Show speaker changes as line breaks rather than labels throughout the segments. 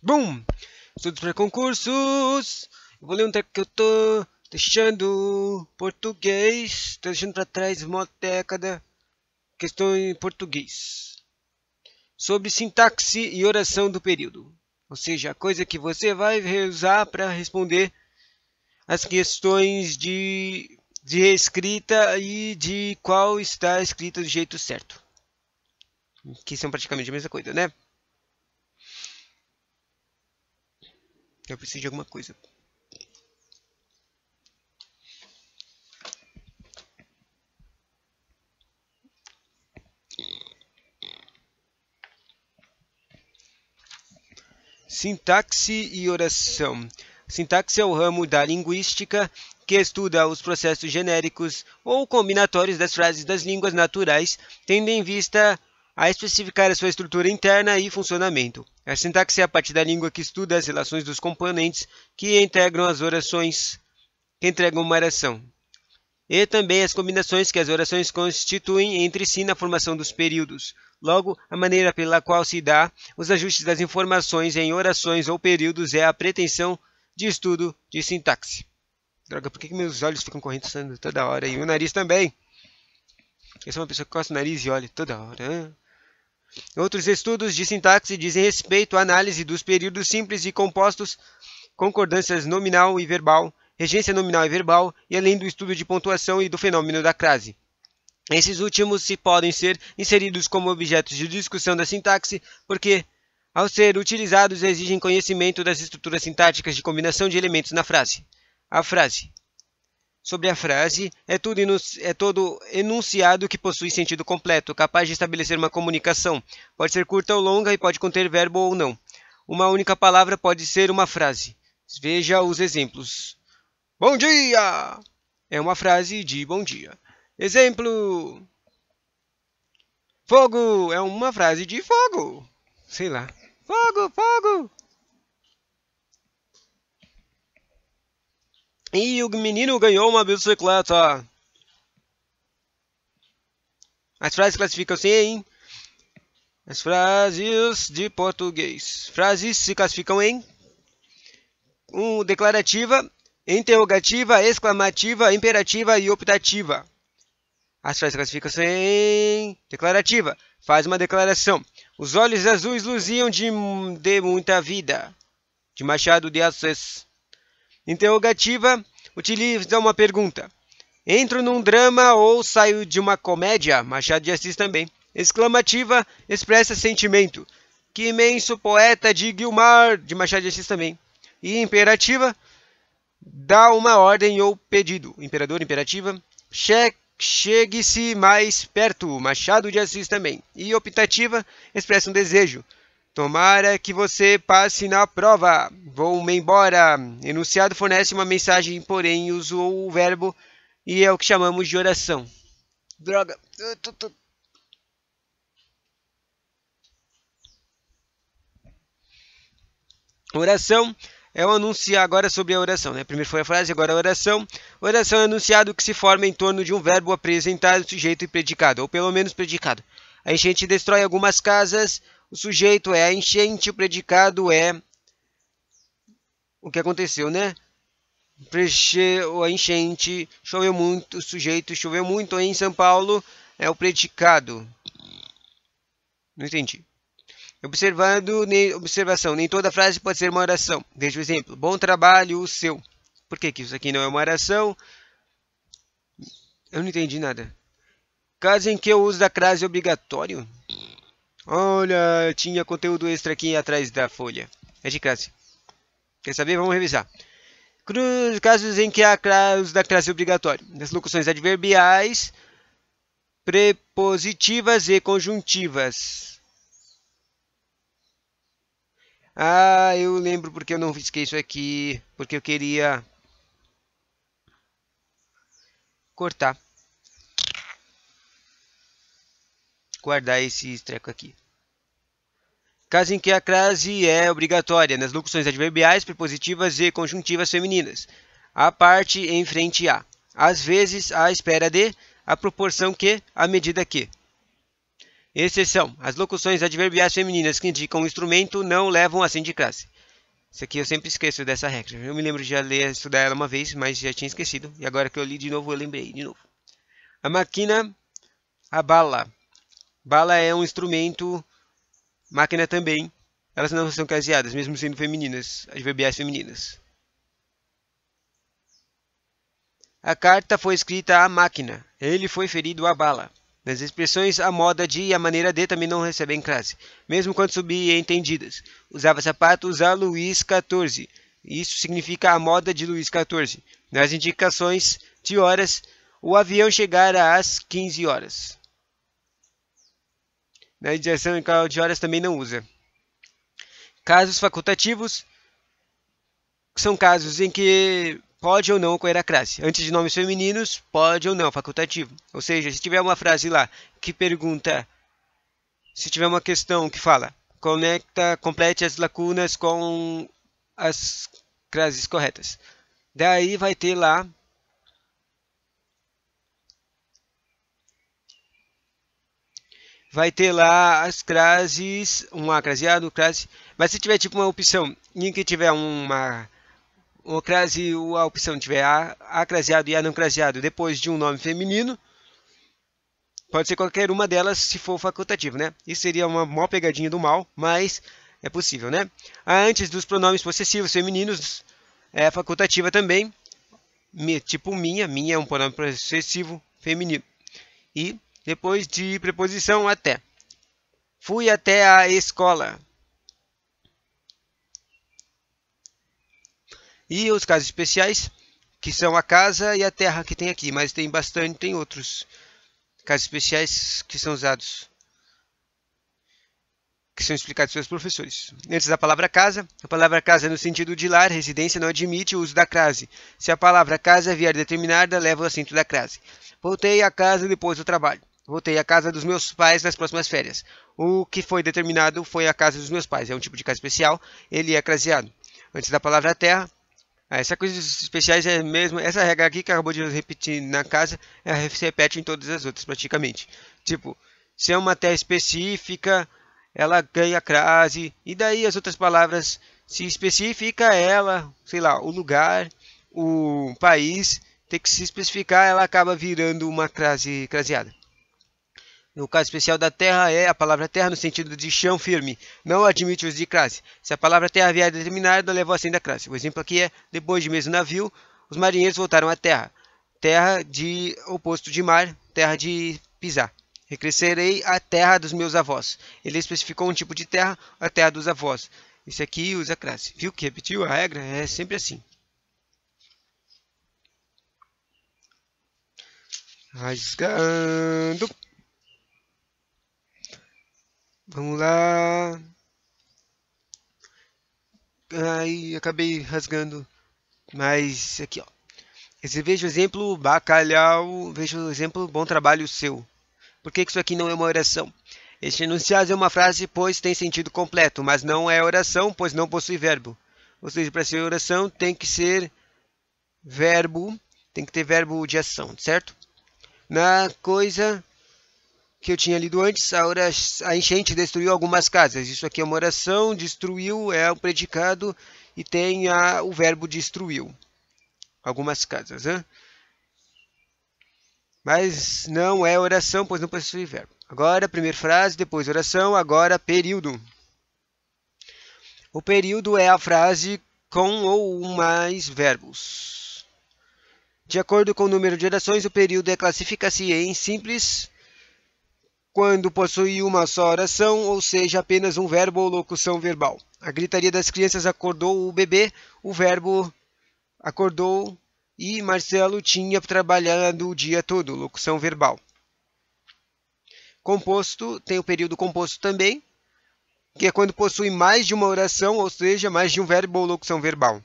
Bum! Estudos para concursos. Eu vou ler um texto que eu tô deixando português. Tô deixando para trás uma década. Questão em português. Sobre sintaxe e oração do período. Ou seja, a coisa que você vai usar para responder as questões de reescrita e de qual está escrita do jeito certo. Que são praticamente a mesma coisa, né? Eu preciso de alguma coisa. Sintaxe e oração. Sintaxe é o ramo da linguística que estuda os processos genéricos ou combinatórios das frases das línguas naturais, tendo em vista a especificar a sua estrutura interna e funcionamento. A sintaxe é a parte da língua que estuda as relações dos componentes que integram as orações, que entregam uma oração, e também as combinações que as orações constituem entre si na formação dos períodos. Logo, a maneira pela qual se dá os ajustes das informações em orações ou períodos é a pretensão de estudo de sintaxe. Droga, por que meus olhos ficam correndo toda hora? E o nariz também. Eu sou uma pessoa que coça o nariz e olha toda hora. Outros estudos de sintaxe dizem respeito à análise dos períodos simples e compostos, concordâncias nominal e verbal, regência nominal e verbal, e além do estudo de pontuação e do fenômeno da crase. Esses últimos se podem ser inseridos como objetos de discussão da sintaxe, porque, ao ser utilizados, exigem conhecimento das estruturas sintáticas de combinação de elementos na frase. A frase. Sobre a frase, é todo enunciado que possui sentido completo, capaz de estabelecer uma comunicação. Pode ser curta ou longa e pode conter verbo ou não. Uma única palavra pode ser uma frase. Veja os exemplos. Bom dia! É uma frase de bom dia. Exemplo. Fogo é uma frase de fogo. Sei lá. Fogo, fogo. E o menino ganhou uma bicicleta. As frases classificam-se em... As frases de português. Frases se classificam em... declarativa, interrogativa, exclamativa, imperativa e optativa. As frases classificam-se em... Declarativa. Faz uma declaração. Os olhos azuis luziam de muita vida. De Machado de Assis. Interrogativa, utiliza uma pergunta. Entro num drama ou saio de uma comédia? Machado de Assis também. Exclamativa, expressa sentimento. Que imenso poeta de Guilmar, de Machado de Assis também. E imperativa, dá uma ordem ou pedido. Imperador, imperativa. Chegue-se mais perto, Machado de Assis também. E optativa, expressa um desejo. Tomara que você passe na prova. Vou-me embora. Enunciado fornece uma mensagem, porém usou o verbo e é o que chamamos de oração. Droga. Oração é o anunciar agora sobre a oração, né? Primeiro foi a frase, agora a oração. Oração é anunciado que se forma em torno de um verbo apresentado, sujeito e predicado, ou pelo menos predicado. A enchente destrói algumas casas. O sujeito é a enchente, o predicado é o que aconteceu, né? A enchente, choveu muito, o sujeito choveu muito em São Paulo, é o predicado. Não entendi. Observação, nem toda frase pode ser uma oração. Veja o exemplo. Bom trabalho, o seu. Por que isso aqui não é uma oração? Eu não entendi nada. Caso em que o uso da crase é obrigatório? Olha, tinha conteúdo extra aqui atrás da folha. É de crase. Quer saber? Vamos revisar. Casos em que há uso da crase obrigatório. Das locuções adverbiais, prepositivas e conjuntivas. Ah, eu lembro porque eu não risquei isso aqui. Porque eu queria cortar. Guardar esse treco aqui. Caso em que a crase é obrigatória nas locuções adverbiais, prepositivas e conjuntivas femininas. A parte em frente a. Às vezes, à espera de, à proporção que, à medida que. Exceção. As locuções adverbiais femininas que indicam o instrumento não levam acento de crase. Isso aqui eu sempre esqueço dessa regra. Eu me lembro de já ler, estudar ela uma vez, mas já tinha esquecido. E agora que eu li de novo, eu lembrei de novo. A máquina, a bala. Bala é um instrumento, máquina também. Elas não são caseadas, mesmo sendo femininas, adverbiais femininas. A carta foi escrita à máquina. Ele foi ferido à bala. Nas expressões a moda de e a maneira de também não recebem crase, mesmo quando subentendidas. Usava sapatos a Luís XIV. Isso significa a moda de Luís XIV. Nas indicações de horas, o avião chegara às 15 horas. Na indicação de horas também não usa. Casos facultativos são casos em que pode ou não ocorrer a crase. Antes de nomes femininos, pode ou não, facultativo. Ou seja, se tiver uma frase lá que pergunta, se tiver uma questão que fala, complete as lacunas com as crases corretas. Daí vai ter lá as crases, um craseado, crase. Mas se tiver tipo uma opção em que tiver uma crase, a opção tiver a craseado e a não craseado depois de um nome feminino, pode ser qualquer uma delas se for facultativo, né? Isso seria uma maior pegadinha do mal, mas é possível, né? Antes dos pronomes possessivos femininos, é facultativa também, tipo minha é um pronome possessivo feminino. E depois de preposição até. Fui até a escola. E os casos especiais, que são a casa e a terra que tem aqui, mas tem bastante, tem outros casos especiais que são usados, que são explicados pelos professores. Antes da palavra casa, a palavra casa no sentido de lar, residência, não admite o uso da crase. Se a palavra casa vier determinada, leva o acento da crase. Voltei à casa depois do trabalho. Voltei à casa dos meus pais nas próximas férias. O que foi determinado foi a casa dos meus pais. É um tipo de caso especial, ele é craseado. Antes da palavra terra, essa coisa dos especiais é mesmo. Essa regra aqui que acabou de repetir na casa, se repete em todas as outras praticamente. Tipo, se é uma terra específica, ela ganha crase. E daí as outras palavras, se especifica ela, sei lá, o lugar, o país, tem que se especificar, ela acaba virando uma crase craseada. No caso especial da terra, é a palavra terra no sentido de chão firme. Não admite uso de crase. Se a palavra terra vier determinada, leva o acento da crase. O exemplo aqui é, depois de mesmo navio, os marinheiros voltaram à terra. Terra de oposto de mar, terra de pisar. Recrescerei a terra dos meus avós. Ele especificou um tipo de terra, a terra dos avós. Esse aqui usa crase. Viu que repetiu a regra? É sempre assim. Rasgando. Vamos lá. Aí acabei rasgando. Mas aqui, ó. Veja o exemplo bacalhau. Veja o exemplo bom trabalho seu. Por que isso aqui não é uma oração? Este enunciado é uma frase, pois tem sentido completo, mas não é oração, pois não possui verbo. Ou seja, para ser oração tem que ser verbo, tem que ter verbo de ação, certo? Na coisa que eu tinha lido antes, a enchente destruiu algumas casas. Isso aqui é uma oração, destruiu é um predicado e tem o verbo destruiu. Algumas casas, hein? Mas não é oração, pois não possui verbo. Agora, primeira frase, depois oração, agora período. O período é a frase com ou mais verbos. De acordo com o número de orações, o período classifica-se em simples quando possui uma só oração, ou seja, apenas um verbo ou locução verbal. A gritaria das crianças acordou o bebê, o verbo acordou e Marcelo tinha trabalhado o dia todo, locução verbal. Composto, tem o período composto também, que é quando possui mais de uma oração, ou seja, mais de um verbo ou locução verbal.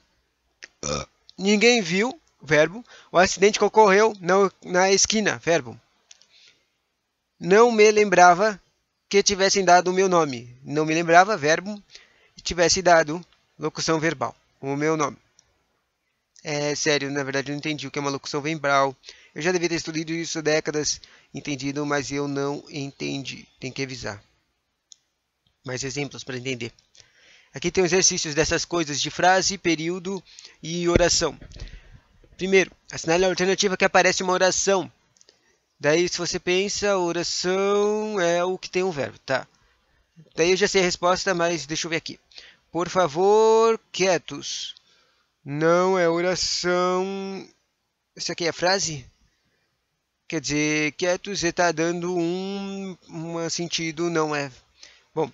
Ninguém viu, verbo, o acidente que ocorreu na esquina, verbo. Não me lembrava que tivessem dado o meu nome. Não me lembrava, verbo, e tivesse dado locução verbal, o meu nome. É sério, na verdade eu não entendi o que é uma locução verbal. Eu já devia ter estudado isso há décadas, entendido, mas eu não entendi. Tem que avisar. Mais exemplos para entender. Aqui tem os exercícios dessas coisas de frase, período e oração. Primeiro, assinale a alternativa que aparece uma oração. Daí, se você pensa, oração é o que tem um verbo, tá? Daí eu já sei a resposta, mas deixa eu ver aqui. Por favor, quietos. Não é oração. Isso aqui é frase? Quer dizer, quietos está dando um sentido, não é. Bom,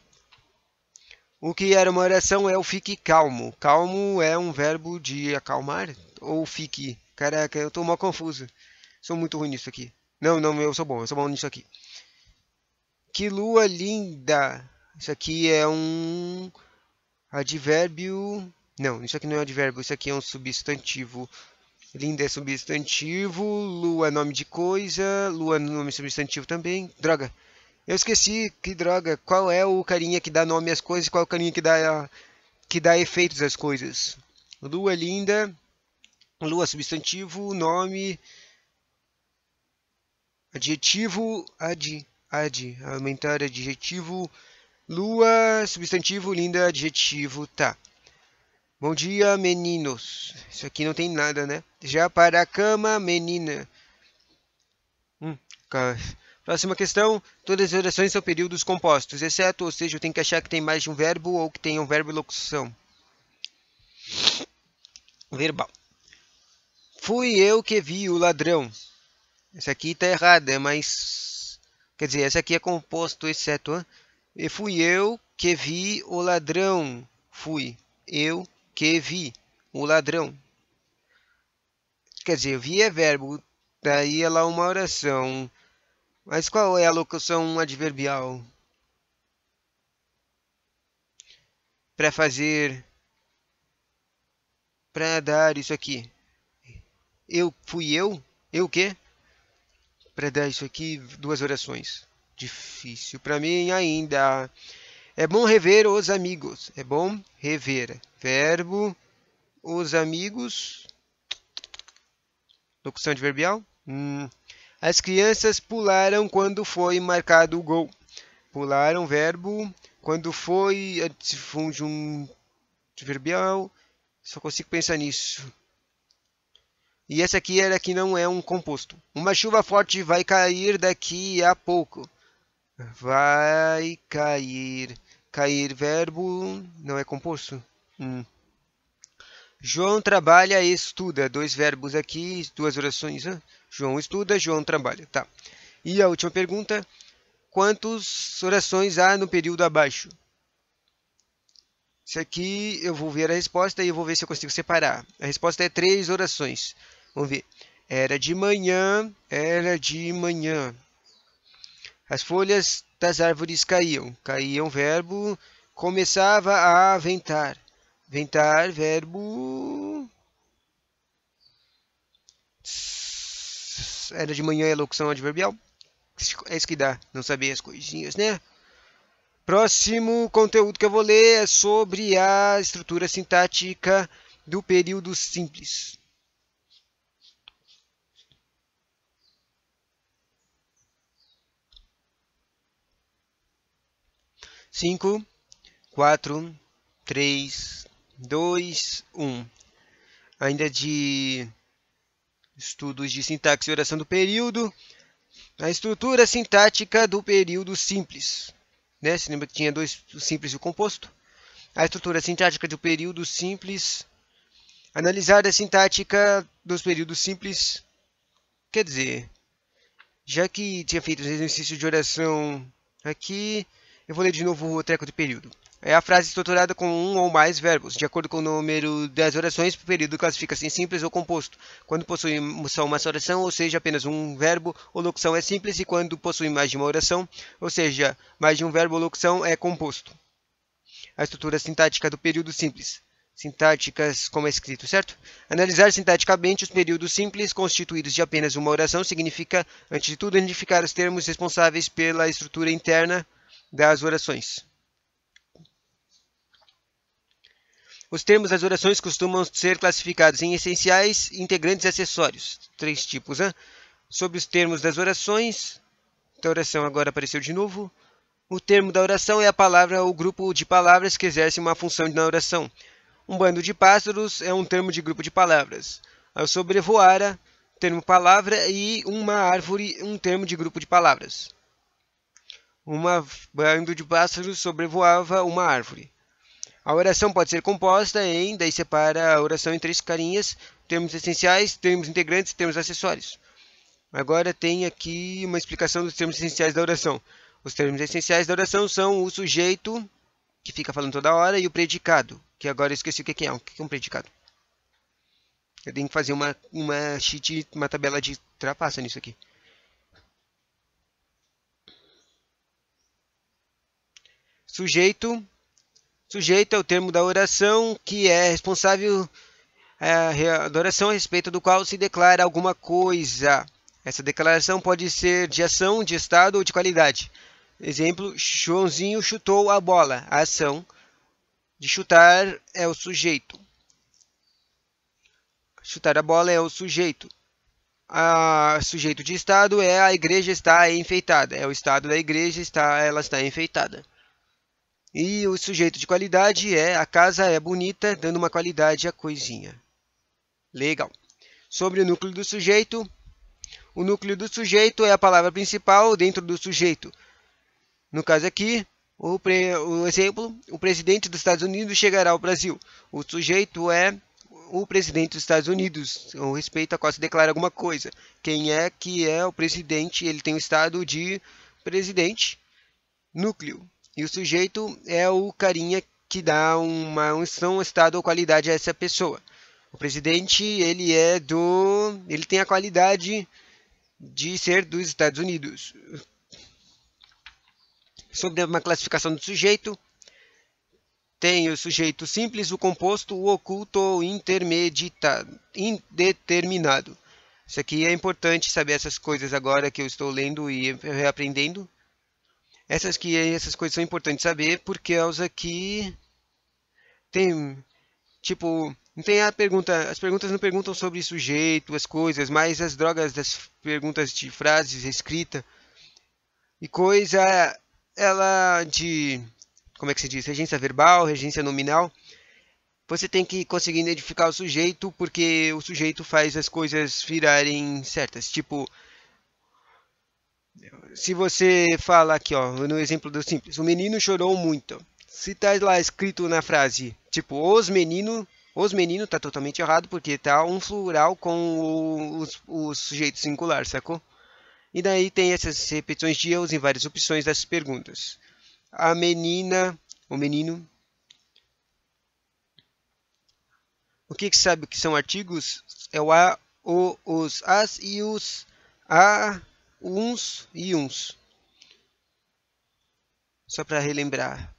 o que era uma oração é o fique calmo. Calmo é um verbo de acalmar? Ou fique? Caraca, eu tô mal confuso. Sou muito ruim nisso aqui. Não, eu sou bom nisso aqui. Que lua linda! Isso aqui é um advérbio. Não, isso aqui não é advérbio, isso aqui é um substantivo. Linda é substantivo, lua é nome de coisa, lua é nome substantivo também. Droga, eu esqueci, que droga. Qual é o carinha que dá nome às coisas e qual é o carinha que dá efeitos às coisas? Lua linda, lua substantivo, nome, adjetivo, aumentar adjetivo, lua substantivo, linda adjetivo, tá. Bom dia, meninos. Isso aqui não tem nada, né? Já para a cama, menina. Próxima questão. Todas as orações são períodos compostos, exceto, ou seja, eu tenho que achar que tem mais de um verbo ou que tem um verbo e locução. Verbal. Fui eu que vi o ladrão. Essa aqui está errada, mas... Quer dizer, essa aqui é composto, exceto. E fui eu que vi o ladrão. Fui eu que vi o ladrão. Quer dizer, vi é verbo, daí é lá uma oração. Mas qual é a locução adverbial? Para fazer, para dar isso aqui. Fui eu? Eu o quê? Para dar isso aqui, duas orações. Difícil para mim ainda. É bom rever os amigos. É bom rever. Verbo, os amigos. Locução adverbial. As crianças pularam quando foi marcado o gol. Pularam, verbo. Quando foi, se funde um adverbial. Só consigo pensar nisso. E essa aqui era que não é um composto. Uma chuva forte vai cair daqui a pouco. Vai cair. Cair, verbo, não é composto. João trabalha e estuda. Dois verbos aqui, duas orações. João estuda, João trabalha. Tá. E a última pergunta. Quantas orações há no período abaixo? Isso aqui eu vou ver a resposta e eu vou ver se eu consigo separar. A resposta é 3 orações. Vamos ver. Era de manhã, era de manhã. As folhas das árvores caíam. Caíam, verbo. Começava a ventar. Ventar, verbo. Era de manhã, é locução adverbial. É isso que dá, não saber as coisinhas, né? Próximo conteúdo que eu vou ler é sobre a estrutura sintática do período simples. 5, 4, 3, 2, 1. Ainda de estudos de sintaxe e oração do período. A estrutura sintática do período simples. Né? Você lembra que tinha dois, o simples e o composto? A estrutura sintática do período simples. Analisar a sintática dos períodos simples. Quer dizer, já que tinha feito os exercícios de oração aqui, eu vou ler de novo o treco do período. É a frase estruturada com um ou mais verbos. De acordo com o número das orações, o período classifica-se em simples ou composto. Quando possui só uma oração, ou seja, apenas um verbo ou locução é simples. E quando possui mais de uma oração, ou seja, mais de um verbo ou locução é composto. A estrutura sintática do período simples. Sintáticas como é escrito, certo? Analisar sintaticamente os períodos simples constituídos de apenas uma oração significa, antes de tudo, identificar os termos responsáveis pela estrutura interna das orações. Os termos das orações costumam ser classificados em essenciais, integrantes e acessórios. 3 tipos. Sobre os termos das orações. A oração agora apareceu de novo. O termo da oração é a palavra ou grupo de palavras que exerce uma função na oração. Um bando de pássaros é um termo de grupo de palavras. Ao sobrevoara, termo palavra, e uma árvore, um termo de grupo de palavras. Um bando de pássaros sobrevoava uma árvore. A oração pode ser composta em, daí separa a oração em 3 carinhas, termos essenciais, termos integrantes e termos acessórios. Agora tem aqui uma explicação dos termos essenciais da oração. Os termos essenciais da oração são o sujeito, que fica falando toda hora, e o predicado, que agora eu esqueci o que é. O que é um predicado? Eu tenho que fazer uma sheet, uma tabela de trapaça nisso aqui. Sujeito. Sujeito é o termo da oração que é responsável da oração a respeito do qual se declara alguma coisa. Essa declaração pode ser de ação, de estado ou de qualidade. Exemplo, Joãozinho chutou a bola. A ação de chutar é o sujeito. Chutar a bola é o sujeito. O sujeito de estado é a igreja está enfeitada. É o estado da igreja, ela está enfeitada. E o sujeito de qualidade é a casa é bonita, dando uma qualidade à coisinha. Legal. Sobre o núcleo do sujeito. O núcleo do sujeito é a palavra principal dentro do sujeito. No caso aqui, o exemplo, o presidente dos Estados Unidos chegará ao Brasil. O sujeito é o presidente dos Estados Unidos, com respeito a qual se declara alguma coisa. Quem é que é o presidente? Ele tem o estado de presidente, núcleo. E o sujeito é o carinha que dá uma unção, estado ou qualidade a essa pessoa. O presidente, ele tem a qualidade de ser dos Estados Unidos. Sobre uma classificação do sujeito, tem o sujeito simples, o composto, o oculto ou indeterminado. Isso aqui é importante saber essas coisas agora que eu estou lendo e reaprendendo. Essas coisas são importantes saber porque elas aqui tem, tipo, não tem a pergunta, as perguntas não perguntam sobre sujeito, as coisas, mas as drogas das perguntas de frases, escrita e coisa, ela de, como é que se diz, regência verbal, regência nominal. Você tem que conseguir identificar o sujeito porque o sujeito faz as coisas virarem certas. Tipo, se você fala aqui, ó, no exemplo do simples, o menino chorou muito. Se tá lá escrito na frase, tipo, os meninos tá totalmente errado porque tá um plural com o sujeito singular, sacou? E daí tem essas repetições de eus em várias opções das perguntas. A menina, o menino. O que sabe que são artigos? É o a, o, os, as e os, a, uns e uns. Só para relembrar.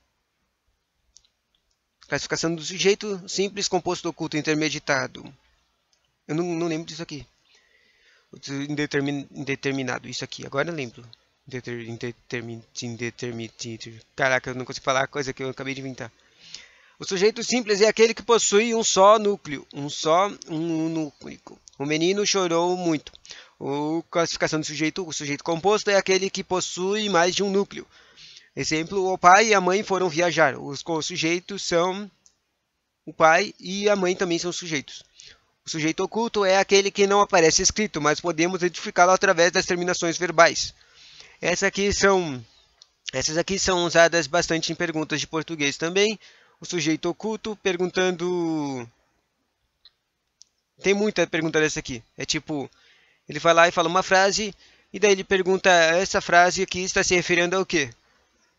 Classificação do sujeito, simples, composto, oculto, intermediado. Eu não lembro disso aqui. Indeterminado, isso aqui, agora eu lembro. Caraca, eu não consigo falar a coisa que eu acabei de inventar. O sujeito simples é aquele que possui um só núcleo, um núcleo. O menino chorou muito. A classificação do sujeito, o sujeito composto é aquele que possui mais de um núcleo. Exemplo, o pai e a mãe foram viajar. Os sujeitos são o pai e a mãe também são sujeitos. O sujeito oculto é aquele que não aparece escrito, mas podemos identificá-lo através das terminações verbais. Essas aqui são usadas bastante em perguntas de português também. O sujeito oculto perguntando... Tem muita pergunta dessa aqui. É tipo, ele vai lá e fala uma frase, e daí ele pergunta, essa frase aqui está se referindo ao quê?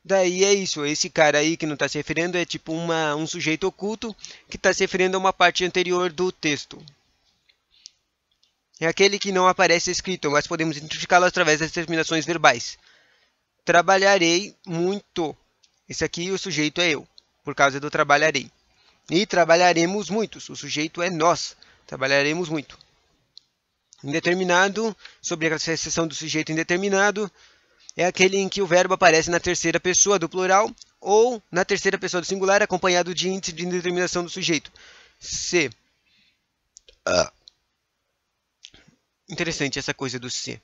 Daí é isso, esse cara aí que não está se referindo é tipo um sujeito oculto que está se referindo a uma parte anterior do texto. É aquele que não aparece escrito, mas podemos identificá-lo através das terminações verbais. Trabalharei muito. Esse aqui, o sujeito é eu, por causa do trabalharei. E trabalharemos muitos. O sujeito é nós. Trabalharemos muito. Indeterminado, sobre a exceção do sujeito indeterminado, é aquele em que o verbo aparece na terceira pessoa do plural ou na terceira pessoa do singular, acompanhado de índice de indeterminação do sujeito. Se. Interessante essa coisa do se.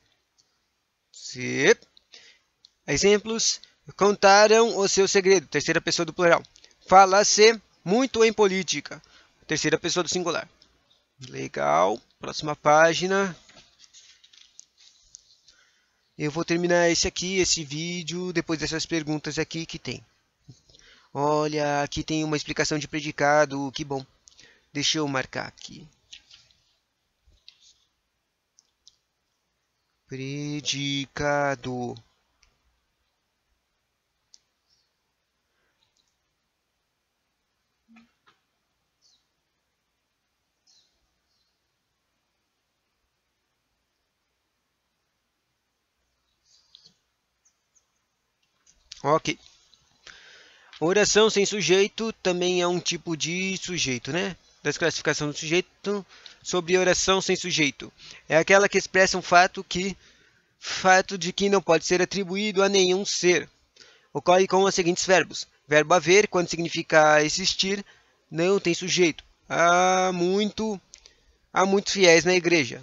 Se. Exemplos. Contaram o seu segredo. Terceira pessoa do plural. Fala-se muito em política. Terceira pessoa do singular. Legal. Próxima página. Eu vou terminar esse vídeo, depois dessas perguntas aqui que tem. Olha, aqui tem uma explicação de predicado, que bom. Deixa eu marcar aqui. Predicado. Ok. Oração sem sujeito também é um tipo de sujeito, né? Desclassificação do sujeito sobre oração sem sujeito. É aquela que expressa um fato de que não pode ser atribuído a nenhum ser. Ocorre com os seguintes verbos. Verbo haver, quando significa existir, não tem sujeito. Há muitos fiéis na igreja.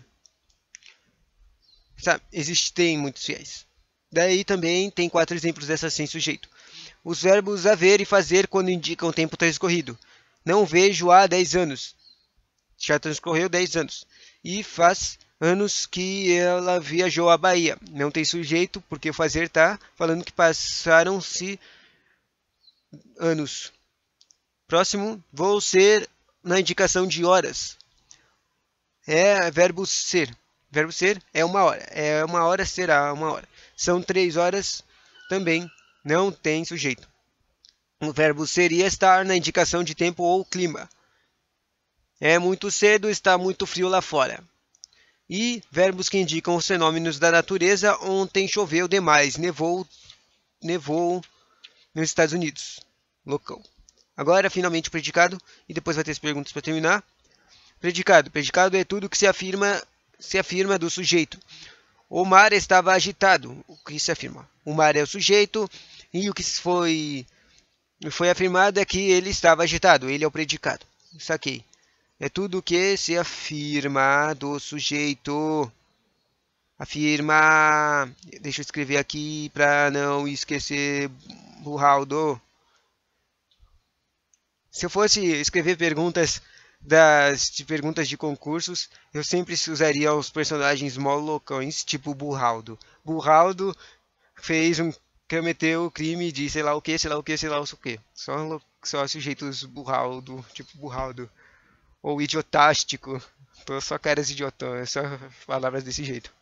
Sabe? Existem muitos fiéis. Daí também tem 4 exemplos dessa sem sujeito. Os verbos haver e fazer quando indicam o tempo transcorrido. Não vejo há 10 anos. Já transcorreu 10 anos. E faz anos que ela viajou à Bahia. Não tem sujeito, porque o fazer está falando que passaram-se anos. Próximo, vou ser na indicação de horas. É verbo ser. Verbo ser é uma hora. É uma hora, será uma hora. São 3 horas também. Não tem sujeito. O verbo seria estar na indicação de tempo ou clima. É muito cedo, está muito frio lá fora. E verbos que indicam os fenômenos da natureza. Ontem choveu demais, nevou nos Estados Unidos. Local. Agora, finalmente, o predicado. E depois vai ter as perguntas para terminar. Predicado. Predicado é tudo que se afirma do sujeito. O mar estava agitado. O que se afirma? O mar é o sujeito. E o que foi afirmado é que ele estava agitado. Ele é o predicado. Saquei. É tudo que se afirma do sujeito. Afirma. Deixa eu escrever aqui para não esquecer. Burraldo. Se eu fosse escrever perguntas de concursos, eu sempre usaria os personagens molocões, tipo Burraldo. Burraldo cometeu o crime de sei lá o que, sei lá o que, sei lá o que. Só sujeitos Burraldo, tipo Burraldo. Ou idiotástico. Só caras idiotões, só palavras desse jeito.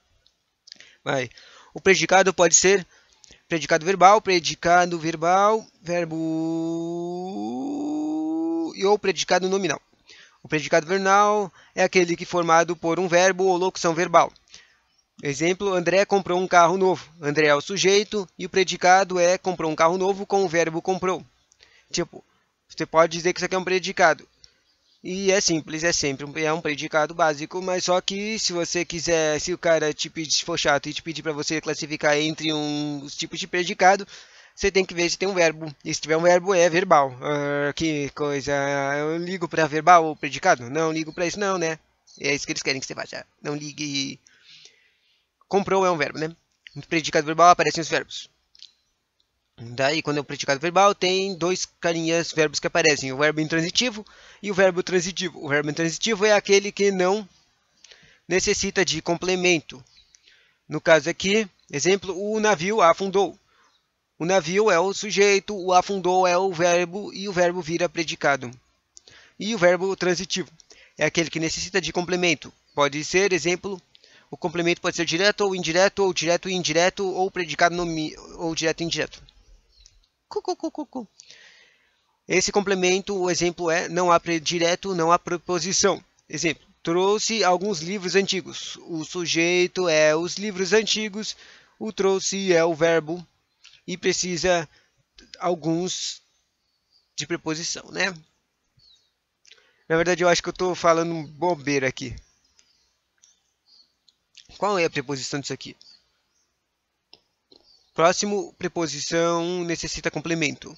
Vai. O predicado pode ser predicado verbal, verbo ou predicado nominal. O predicado verbal é aquele que é formado por um verbo ou locução verbal. Exemplo, André comprou um carro novo. André é o sujeito e o predicado é comprou um carro novo com o verbo comprou. Tipo, você pode dizer que isso aqui é um predicado. E é simples, é um predicado básico, mas só que se você quiser, se o cara se for chato e te pedir para você classificar entre os tipos de predicado, você tem que ver se tem um verbo. E se tiver um verbo, é verbal. Que coisa. Eu ligo para verbal ou predicado? Não ligo para isso, não, né? É isso que eles querem que você faça. Não ligue. Comprou é um verbo, né? No predicado verbal aparecem os verbos. Daí, quando é o predicado verbal, tem 2 carinhas verbos que aparecem. O verbo intransitivo e o verbo transitivo. O verbo intransitivo é aquele que não necessita de complemento. No caso aqui, exemplo, o navio afundou. O navio é o sujeito, o afundou é o verbo e o verbo vira predicado. E o verbo transitivo é aquele que necessita de complemento. Pode ser, exemplo, o complemento pode ser direto ou direto e indireto, ou predicado ou direto e indireto. Esse complemento, o exemplo é não há direto, não há preposição. Exemplo, trouxe alguns livros antigos. O sujeito é os livros antigos, o trouxe é o verbo e precisa alguns de preposição, né? Na verdade, eu acho que eu estou falando bobeira aqui. Qual é a preposição disso aqui? Próximo, preposição necessita complemento.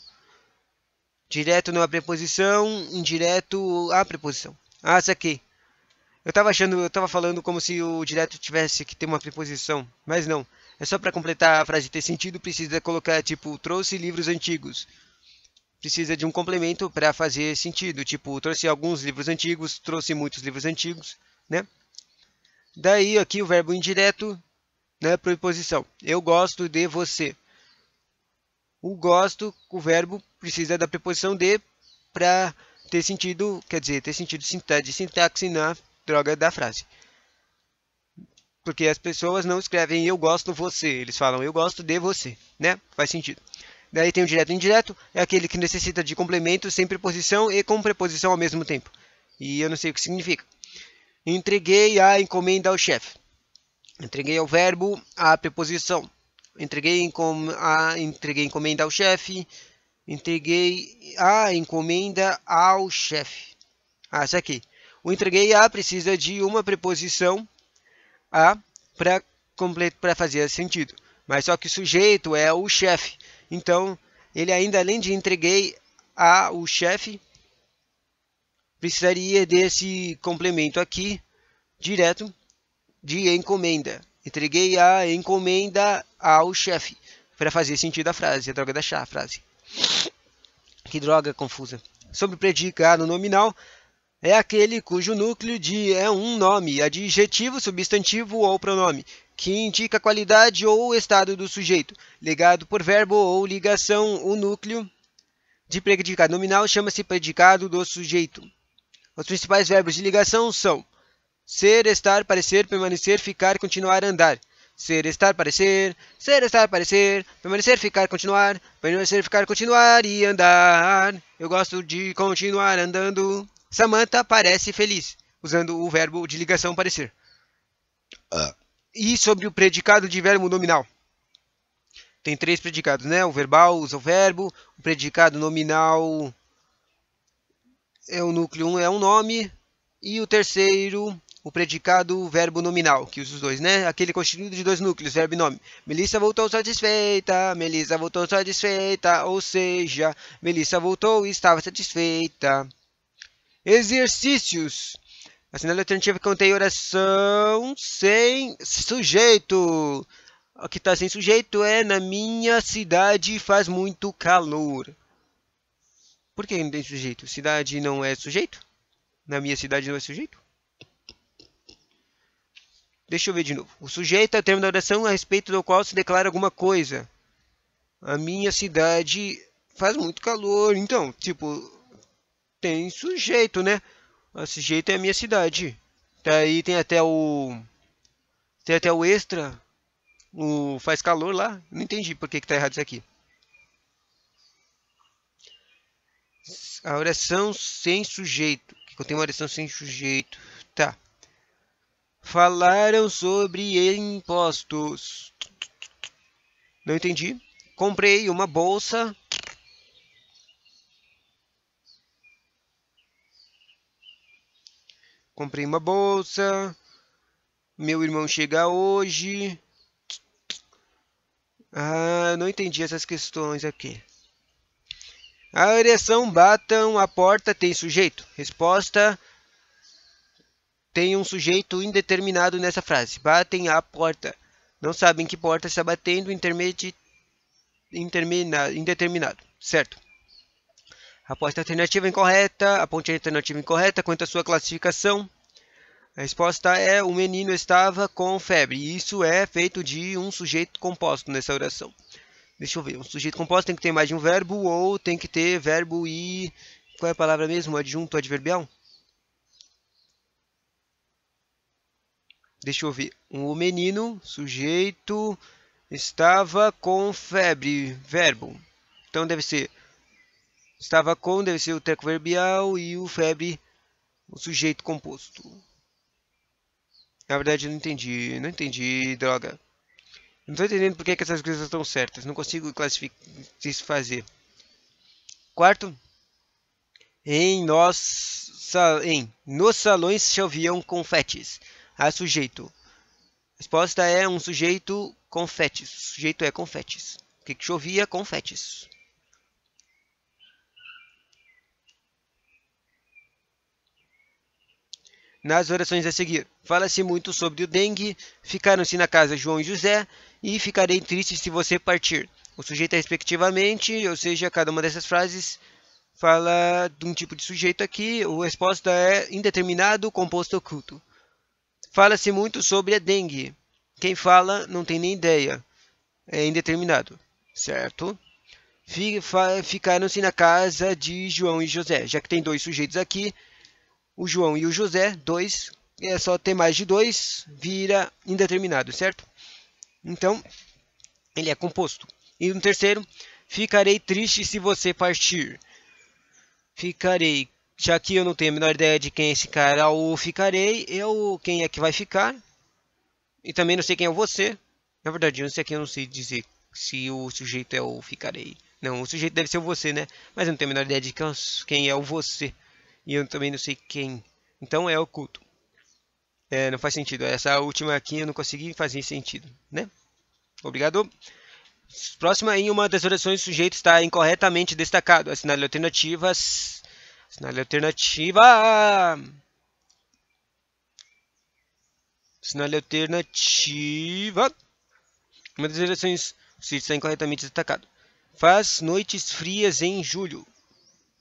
Direto não há preposição, indireto há preposição. Ah, saquei. Eu tava falando como se o direto tivesse que ter uma preposição, mas não. É só para completar a frase ter sentido, precisa colocar tipo trouxe livros antigos. Precisa de um complemento para fazer sentido, tipo trouxe alguns livros antigos, trouxe muitos livros antigos, né? Daí aqui o verbo indireto, né, preposição. Eu gosto de você. O gosto, o verbo precisa da preposição de para ter sentido, quer dizer, ter sentido de sintaxe na droga da frase. Porque as pessoas não escrevem eu gosto de você, eles falam eu gosto de você, né? Faz sentido. Daí tem o direto e indireto, é aquele que necessita de complemento sem preposição e com preposição ao mesmo tempo. E eu não sei o que significa. Entreguei a encomenda ao chefe. Entreguei ao verbo a preposição. Entreguei encomenda ao chefe. Entreguei a encomenda ao chefe. Ah, isso aqui. O entreguei a precisa de uma preposição a para fazer sentido. Mas só que o sujeito é o chefe. Então, ele ainda além de entreguei a o chefe, precisaria desse complemento aqui, direto, de encomenda. Entreguei a encomenda ao chefe, para fazer sentido a frase, a droga da chá, a frase. Que droga confusa. Sobre predicado nominal, é aquele cujo núcleo é um nome, adjetivo, substantivo ou pronome, que indica a qualidade ou estado do sujeito. Ligado por verbo ou ligação, o núcleo de predicado nominal chama-se predicado do sujeito. Os principais verbos de ligação são ser, estar, parecer, permanecer, ficar, continuar, andar. Ser, estar, parecer, permanecer, ficar, continuar, permanecer, ficar, continuar e andar. Eu gosto de continuar andando. Samantha parece feliz, usando o verbo de ligação parecer. E sobre o predicado de verbo nominal. Tem 3 predicados, né? O verbal usa o verbo, o predicado nominal é o núcleo 1, é um nome, e o terceiro, o predicado verbo nominal, que usa os dois, né? Aquele constituído de 2 núcleos, verbo e nome. Melissa voltou satisfeita, ou seja, Melissa voltou e estava satisfeita. Exercícios. A sinal alternativa contém oração sem sujeito. O que está sem sujeito é na minha cidade faz muito calor. Por que não tem sujeito? Cidade não é sujeito? Na minha cidade não é sujeito? Deixa eu ver de novo. O sujeito é o termo da oração a respeito do qual se declara alguma coisa. A minha cidade faz muito calor. Então, tipo, tem sujeito, né? O sujeito é a minha cidade. Daí tem até o extra. O faz calor lá. Não entendi por que tá errado isso aqui. A oração sem sujeito. Que eu tenho uma oração sem sujeito. Tá. Falaram sobre impostos. Não entendi. Comprei uma bolsa. Comprei uma bolsa. Meu irmão chega hoje. Ah, não entendi essas questões aqui. A oração batam a porta tem sujeito? Resposta: tem um sujeito indeterminado nessa frase. Batem a porta. Não sabem que porta está batendo, indeterminado. Certo. A ponte alternativa incorreta. A ponte alternativa incorreta quanto à sua classificação. A resposta é: o menino estava com febre. E isso é feito de um sujeito composto nessa oração. Deixa eu ver. Um sujeito composto tem que ter mais de um verbo ou tem que ter verbo e... Qual é a palavra mesmo? Adjunto adverbial? Deixa eu ver. O menino, sujeito, estava com febre. Verbo. Então deve ser... Estava com, deve ser o teco verbial e o febre, o sujeito composto. Na verdade, eu não entendi. Não entendi, droga. Não estou entendendo por que essas coisas estão certas. Não consigo classificar isso fazer. Quarto. Nos salões choviam confetes. A sujeito. A resposta é um sujeito confetes. O sujeito é confetes. O que chovia? Confetes. nas orações a seguir. Fala-se muito sobre o dengue, ficaram-se na casa João e José, e ficarei triste se você partir. O sujeito é respectivamente, ou seja, cada uma dessas frases fala de um tipo de sujeito aqui. A resposta é indeterminado, composto oculto. Fala-se muito sobre a dengue. Quem fala não tem nem ideia. É indeterminado, certo? Ficaram-se na casa de João e José. Já que tem dois sujeitos aqui, o João e o José, dois, é só ter mais de dois, vira indeterminado, certo? Então, ele é composto. E no terceiro, ficarei triste se você partir. Ficarei, já que eu não tenho a menor ideia de quem é esse cara, o ficarei, quem é que vai ficar. E também não sei quem é o você. Na verdade, isso aqui eu não sei dizer se o sujeito é o ficarei. Não, o sujeito deve ser o você, né? Mas eu não tenho a menor ideia de quem é o você. E eu também não sei quem. Então é oculto. Não faz sentido. Essa última aqui eu não consegui fazer sentido, né? Obrigado. Próxima, em uma das orações, o sujeito está incorretamente destacado. Assinale alternativas. Assinale alternativa. Assinale alternativa. Uma das orações, o sujeito está incorretamente destacado. Faz noites frias em julho.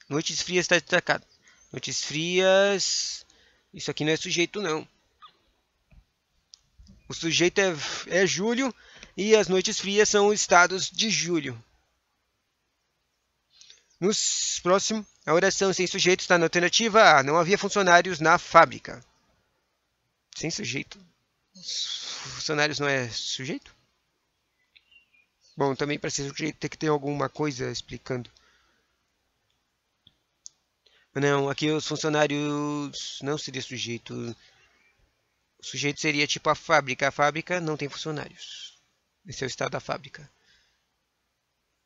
Noites frias está destacado. Noites frias. Isso aqui não é sujeito, não. O sujeito é julho e as noites frias são os estados de julho. No próximo, a oração sem sujeito está na alternativa A. Não havia funcionários na fábrica. Sem sujeito. Funcionários não é sujeito? Bom, também para ser sujeito tem que ter alguma coisa explicando. Não, aqui os funcionários não seria sujeito. O sujeito seria tipo a fábrica. A fábrica não tem funcionários. Esse é o estado da fábrica.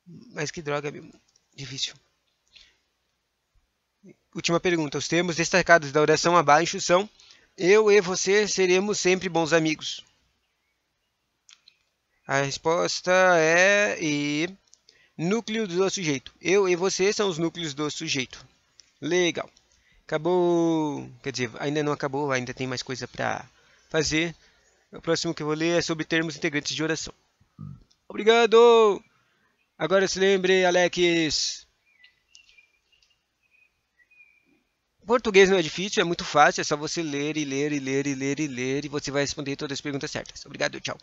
Mas que droga, meu. Difícil. Última pergunta. Os termos destacados da oração abaixo são: eu e você seremos sempre bons amigos. A resposta é núcleo do sujeito. Eu e você são os núcleos do sujeito. Legal. Acabou. Quer dizer, ainda não acabou, ainda tem mais coisa para fazer. O próximo que eu vou ler é sobre termos integrantes de oração. Obrigado! Agora se lembre, Alex. Português não é difícil, é muito fácil, é só você ler e ler e ler e ler e ler e você vai responder todas as perguntas certas. Obrigado, tchau.